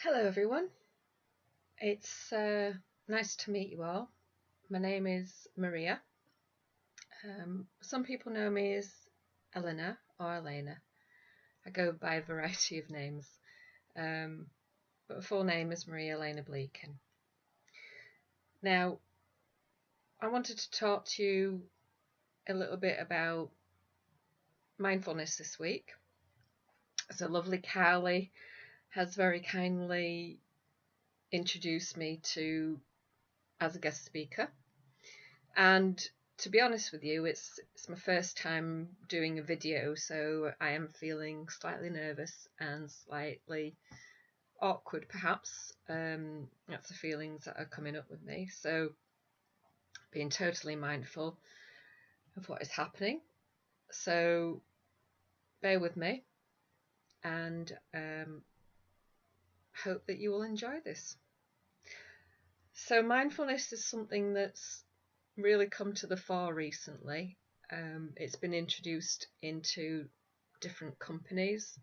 Hello everyone, it's nice to meet you all. My name is Maria. Some people know me as Elena or Elena. I go by a variety of names, but my full name is Maria Elena Bleakin. Now, I wanted to talk to you a little bit about mindfulness this week. So lovely Carly has very kindly introduced me to as a guest speaker, and to be honest with you, it's my first time doing a video, so I am feeling slightly nervous and slightly awkward perhaps. That's the feelings that are coming up with me, so being totally mindful of what is happening. So bear with me, and hope that you will enjoy this. So mindfulness is something that's really come to the fore recently. It's been introduced into different companies.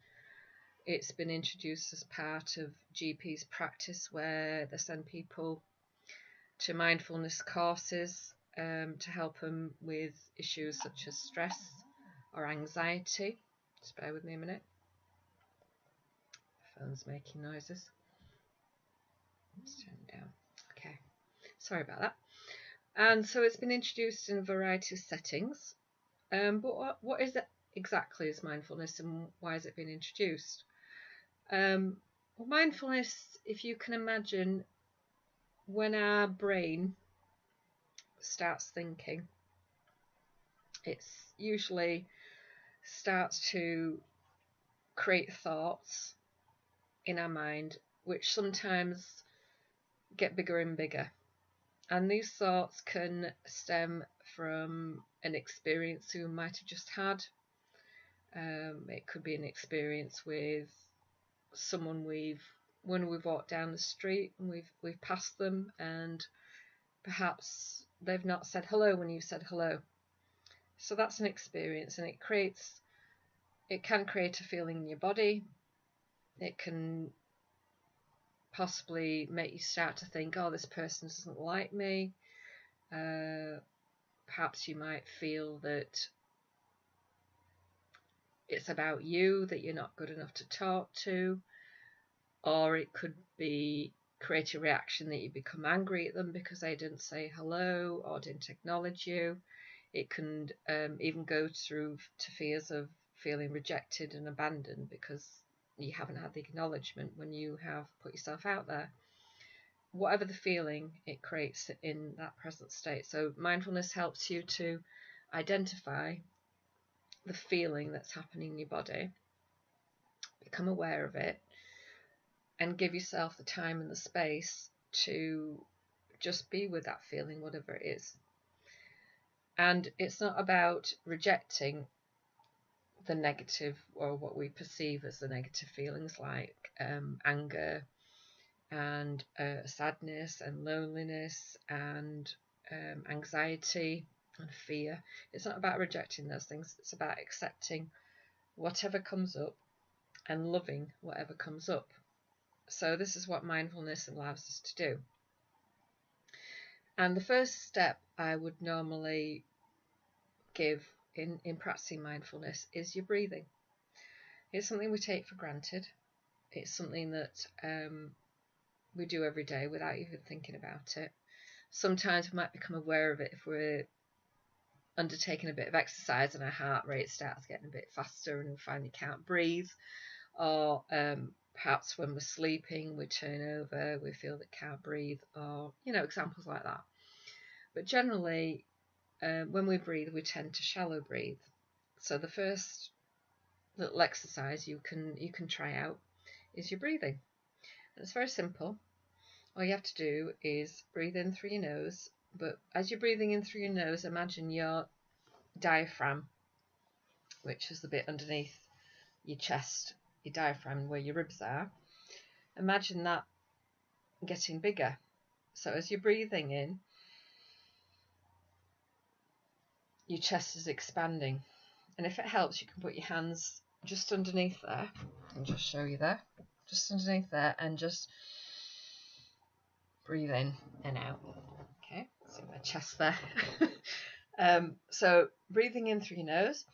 It's been introduced as part of GP's practice, where they send people to mindfulness courses to help them with issues such as stress or anxiety. Just bear with me a minute. The phone's making noises. Let's turn it down. Okay, sorry about that. And so it's been introduced in a variety of settings. But what is it exactly is mindfulness, and why has it been introduced? Well, mindfulness, if you can imagine, when our brain starts thinking, it usually starts to create thoughts in our mind, which sometimes get bigger and bigger. And these thoughts can stem from an experience we might have just had. It could be an experience with someone when we've walked down the street and we've passed them, and perhaps they've not said hello when you said hello. So that's an experience, and it can create a feeling in your body. It can possibly make you start to think, oh, this person doesn't like me. Perhaps you might feel that it's about you, that you're not good enough to talk to, or it could be create a reaction that you become angry at them because they didn't say hello or didn't acknowledge you. It can even go through to fears of feeling rejected and abandoned because you haven't had the acknowledgement when you have put yourself out there. Whatever the feeling, it creates in that present state. So mindfulness helps you to identify the feeling that's happening in your body, become aware of it, and give yourself the time and the space to just be with that feeling, whatever it is. And it's not about rejecting the negative, or what we perceive as the negative feelings, like anger and sadness and loneliness and anxiety and fear. It's not about rejecting those things. It's about accepting whatever comes up and loving whatever comes up. So this is what mindfulness allows us to do. And the first step I would normally give in practicing mindfulness is your breathing. It's something we take for granted. It's something that we do every day without even thinking about it. Sometimes we might become aware of it if we're undertaking a bit of exercise and our heart rate starts getting a bit faster and we finally can't breathe, or perhaps when we're sleeping we turn over, we feel that we can't breathe, or examples like that. But generally when we breathe, we tend to shallow breathe. So the first little exercise you can try out is your breathing. And it's very simple. All you have to do is breathe in through your nose, but as you're breathing in through your nose, imagine your diaphragm, which is the bit underneath your chest, your diaphragm where your ribs are. Imagine that getting bigger. So as you're breathing in, your chest is expanding. And if it helps, you can put your hands just underneath there and just show you there. just underneath there, and just breathe in and out. Okay, see my chest there. So breathing in through your nose,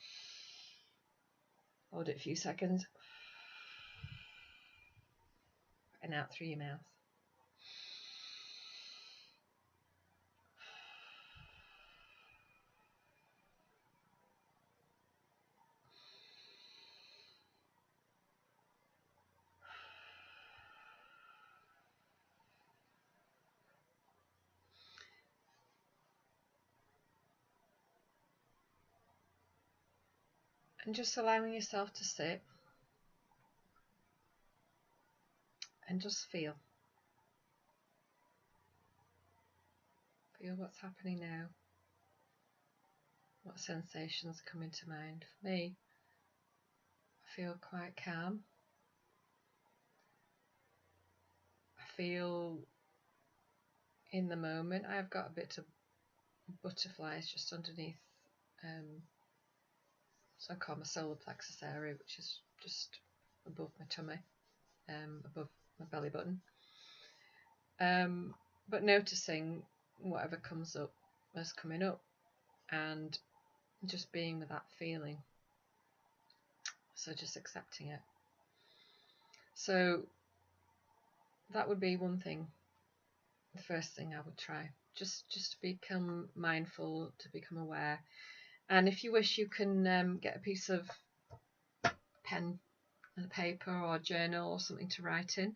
hold it a few seconds, and out through your mouth. And just allowing yourself to sit and just feel. Feel what's happening now. What sensations come into mind? For me, I feel quite calm. I feel in the moment. I've got a bit of butterflies just underneath, so I call my solar plexus area, which is just above my tummy, above my belly button. But noticing whatever comes up as coming up, and just being with that feeling. So just accepting it. So that would be one thing, the first thing I would try. Just to become mindful, to become aware. And if you wish, you can get a piece of pen and paper or journal or something to write in,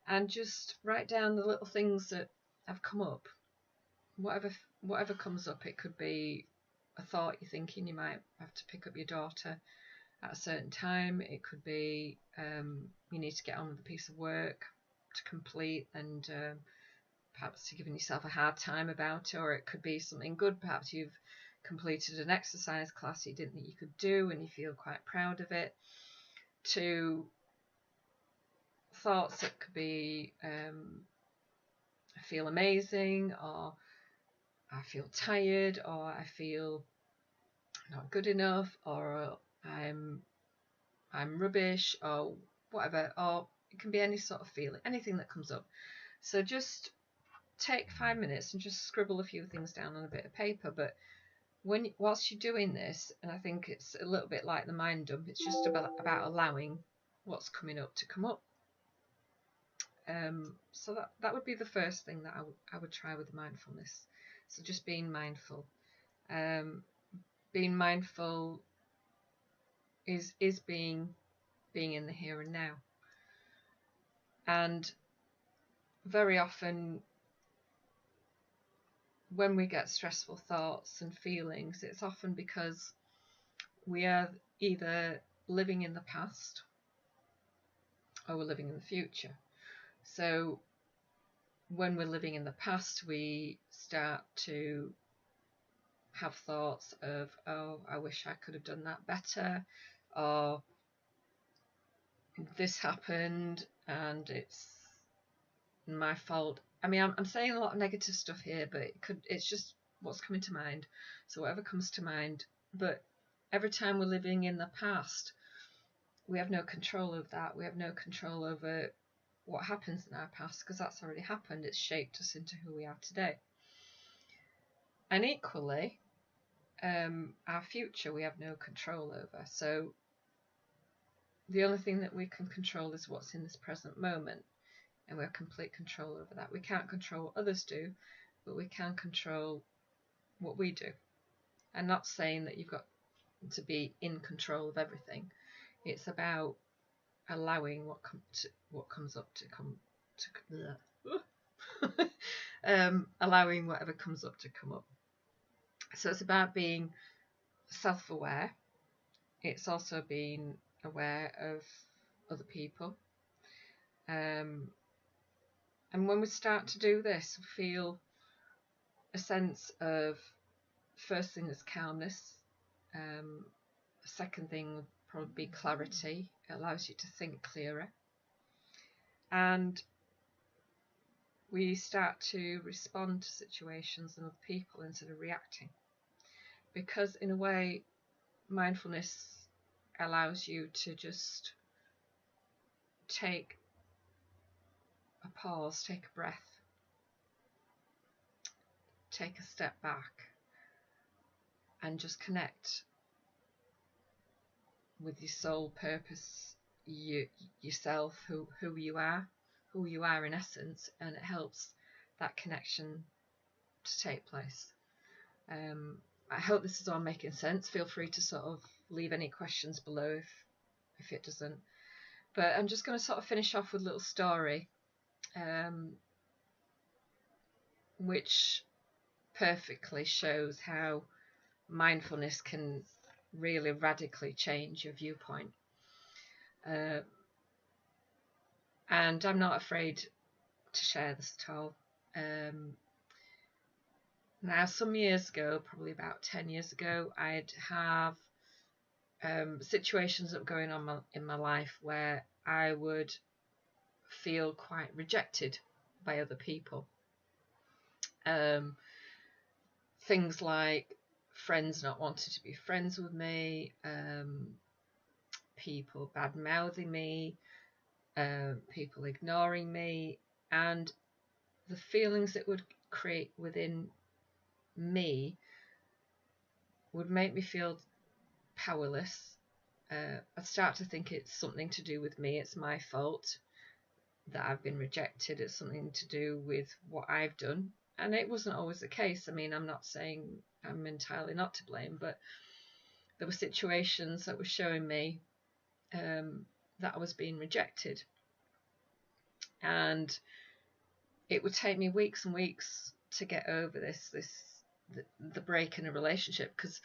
and just write down the little things that have come up. Whatever comes up. It could be a thought you're thinking you might have to pick up your daughter at a certain time. It could be you need to get on with a piece of work to complete, and perhaps you're giving yourself a hard time about it. Or it could be something good. Perhaps you've completed an exercise class you didn't think you could do and you feel quite proud of it. To thoughts that could be I feel amazing, or I feel tired, or I feel not good enough, or I'm rubbish, or whatever. Or it can be any sort of feeling, anything that comes up. So just take 5 minutes and just scribble a few things down on a bit of paper. But whilst you're doing this, and I think it's a little bit like the mind dump, it's just about allowing what's coming up to come up. So that would be the first thing that I would try with mindfulness. So just being mindful. Being mindful is being in the here and now. And very often when we get stressful thoughts and feelings, it's often because we are either living in the past or we're living in the future. So when we're living in the past, we start to have thoughts of, oh, I wish I could have done that better, or this happened and it's my fault. I mean, I'm saying a lot of negative stuff here, but it's just what's coming to mind. So whatever comes to mind. But every time we're living in the past, we have no control of that. We have no control over what happens in our past, because that's already happened. It's shaped us into who we are today. And equally, our future we have no control over. So the only thing that we can control is what's in this present moment, and we have complete control over that. We can't control what others do, but we can control what we do. I'm not saying that you've got to be in control of everything. It's about allowing what comes up to come to allowing whatever comes up to come up. So it's about being self-aware. It's also being aware of other people. And when we start to do this, we feel a sense of, first thing is calmness. Second thing would probably be clarity. It allows you to think clearer. And we start to respond to situations and other people instead of reacting. Because in a way, mindfulness allows you to just take a pause, take a breath, take a step back, and just connect with your soul purpose, yourself, who you are in essence, and it helps that connection to take place. I hope this is all making sense. Feel free to sort of leave any questions below if it doesn't. But I'm just going to sort of finish off with a little story, which perfectly shows how mindfulness can really radically change your viewpoint. And I'm not afraid to share this at all. Now, some years ago, probably about 10 years ago, I'd have situations that were going on in my life where I would feel quite rejected by other people. Things like friends not wanting to be friends with me, people bad-mouthing me, people ignoring me, and the feelings it would create within me would make me feel powerless. I'd start to think it's something to do with me, it's my fault that I've been rejected, it's something to do with what I've done. And it wasn't always the case. I mean, I'm not saying I'm entirely not to blame, but there were situations that were showing me that I was being rejected. And it would take me weeks and weeks to get over the break in a relationship, because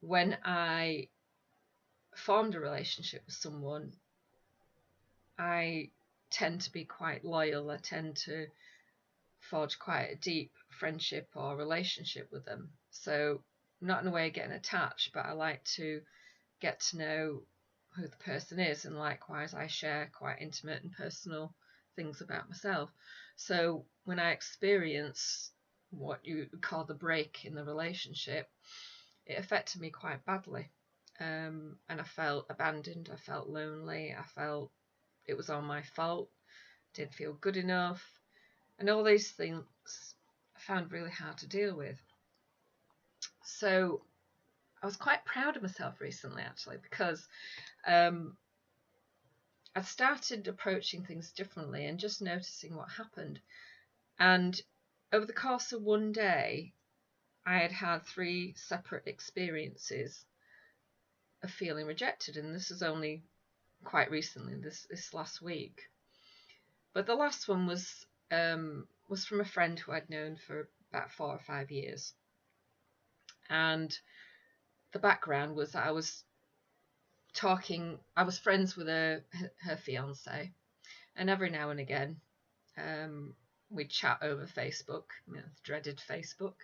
when I formed a relationship with someone, I tend to be quite loyal. I tend to forge quite a deep friendship or relationship with them. So not in a way getting attached, but I like to get to know who the person is, and likewise I share quite intimate and personal things about myself. So when I experience what you call the break in the relationship, it affected me quite badly, and I felt abandoned, I felt lonely, I felt it was all my fault, didn't feel good enough, and all these things I found really hard to deal with. So I was quite proud of myself recently, actually, because I started approaching things differently and just noticing what happened. And over the course of one day, I had had 3 separate experiences of feeling rejected, and this is only quite recently, this last week. But the last one was from a friend who I'd known for about 4 or 5 years. And the background was that I was friends with her fiance, and every now and again we'd chat over Facebook, the dreaded Facebook.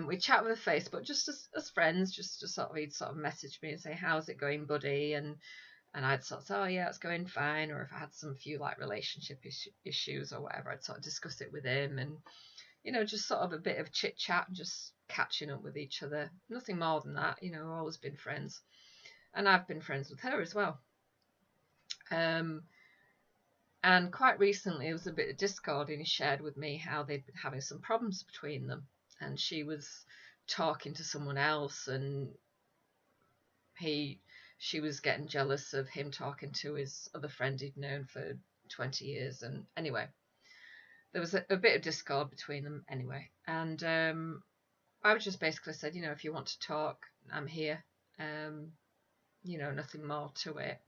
We'd chat over Facebook just as friends, just he'd sort of message me and say, how's it going, buddy? And I'd sort of say, oh yeah, it's going fine. Or if I had some few like relationship issues or whatever, I'd sort of discuss it with him, and just sort of a bit of chit chat and just catching up with each other. Nothing more than that. Always been friends, and I've been friends with her as well. And quite recently, there was a bit of discord, and he shared with me how they'd been having some problems between them, and she was talking to someone else, and she was getting jealous of him talking to his other friend he'd known for 20 years. And anyway, there was a bit of discord between them anyway. And I just basically said, if you want to talk, I'm here. Nothing more to it.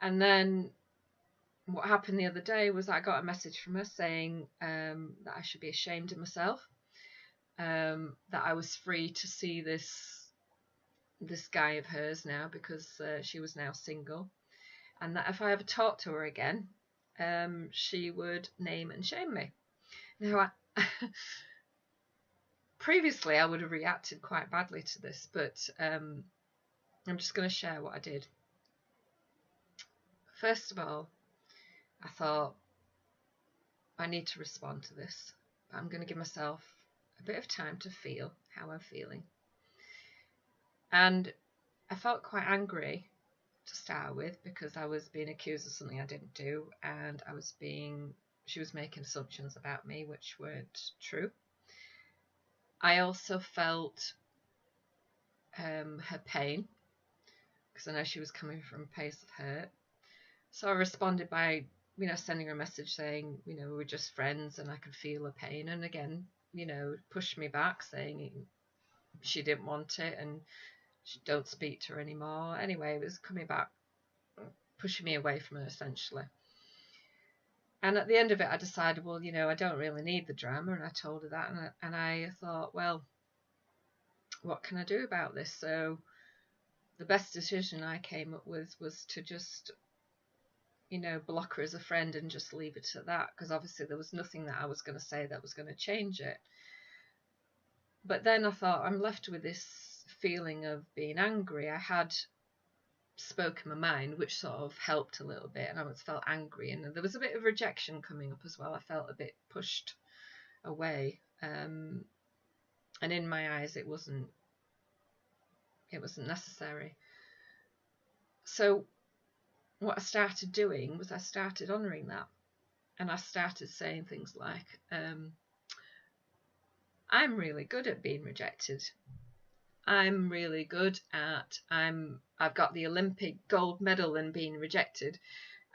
And then what happened the other day was I got a message from her saying that I should be ashamed of myself, that I was free to see this guy of hers now, because she was now single, and that if I ever talked to her again, she would name and shame me. Now, previously I would have reacted quite badly to this, but I'm just going to share what I did. First of all, I thought, I need to respond to this, but I'm going to give myself a bit of time to feel how I'm feeling. And I felt quite angry to start with, because I was being accused of something I didn't do, and she was making assumptions about me which weren't true. I also felt her pain, because I know she was coming from a place of hurt. So I responded by, sending her a message saying, we were just friends and I could feel her pain. And again, pushed me back, saying she didn't want it and don't speak to her anymore. Anyway, it was coming back, pushing me away from her essentially. And at the end of it, I decided, well, I don't really need the drama, and I told her that, and I thought, well, what can I do about this? So the best decision I came up with was to just, block her as a friend and just leave it at that, because obviously there was nothing that I was going to say that was going to change it. But then I thought, I'm left with this feeling of being angry. I had spoken my mind, which sort of helped a little bit, and I felt angry, and there was a bit of rejection coming up as well. I felt a bit pushed away, and in my eyes it wasn't necessary. So what I started doing was I started honouring that, and I started saying things like, I'm really good at being rejected. I'm really good at, I've got the Olympic gold medal in being rejected,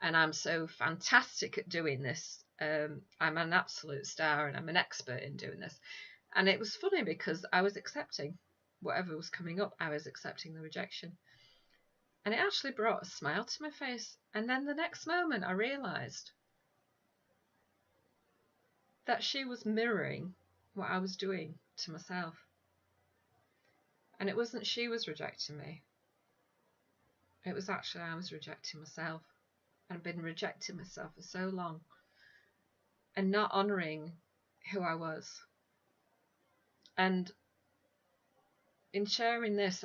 and I'm so fantastic at doing this. I'm an absolute star and I'm an expert in doing this. And it was funny because I was accepting whatever was coming up. I was accepting the rejection. And it actually brought a smile to my face. And then the next moment I realised that she was mirroring what I was doing to myself. And it wasn't she was rejecting me. It was actually I was rejecting myself. I'd been rejecting myself for so long and not honouring who I was. And in sharing this,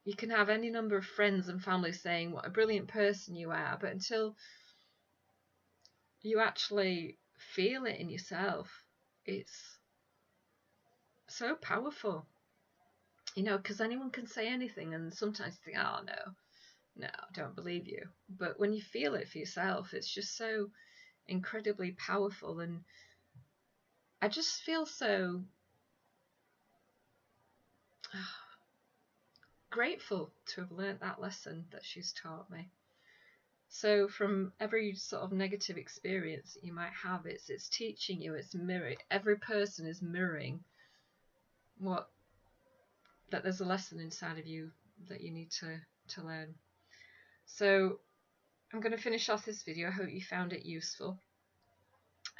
you can have any number of friends and family saying what a brilliant person you are, but until you actually feel it in yourself, it's so powerful. Because anyone can say anything, and sometimes you think, oh no, I don't believe you. But when you feel it for yourself, it's just so incredibly powerful. And I just feel so grateful to have learnt that lesson that she's taught me. So from every sort of negative experience that you might have, it's teaching you, it's mirroring. Every person is mirroring that there's a lesson inside of you that you need to learn. So I'm going to finish off this video. I hope you found it useful.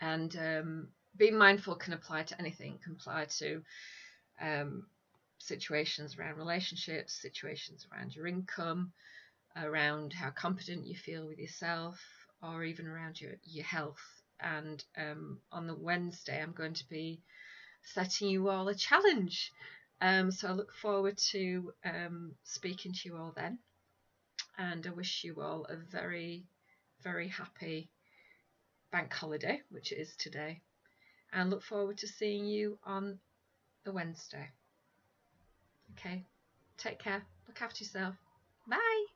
And being mindful can apply to anything. It can apply to situations around relationships, situations around your income, around how confident you feel with yourself, or even around your health. And on the Wednesday, I'm going to be setting you all a challenge. So I look forward to speaking to you all then. And I wish you all a very, very happy bank holiday, which it is today. And look forward to seeing you on the Wednesday. Okay, take care. Look after yourself. Bye.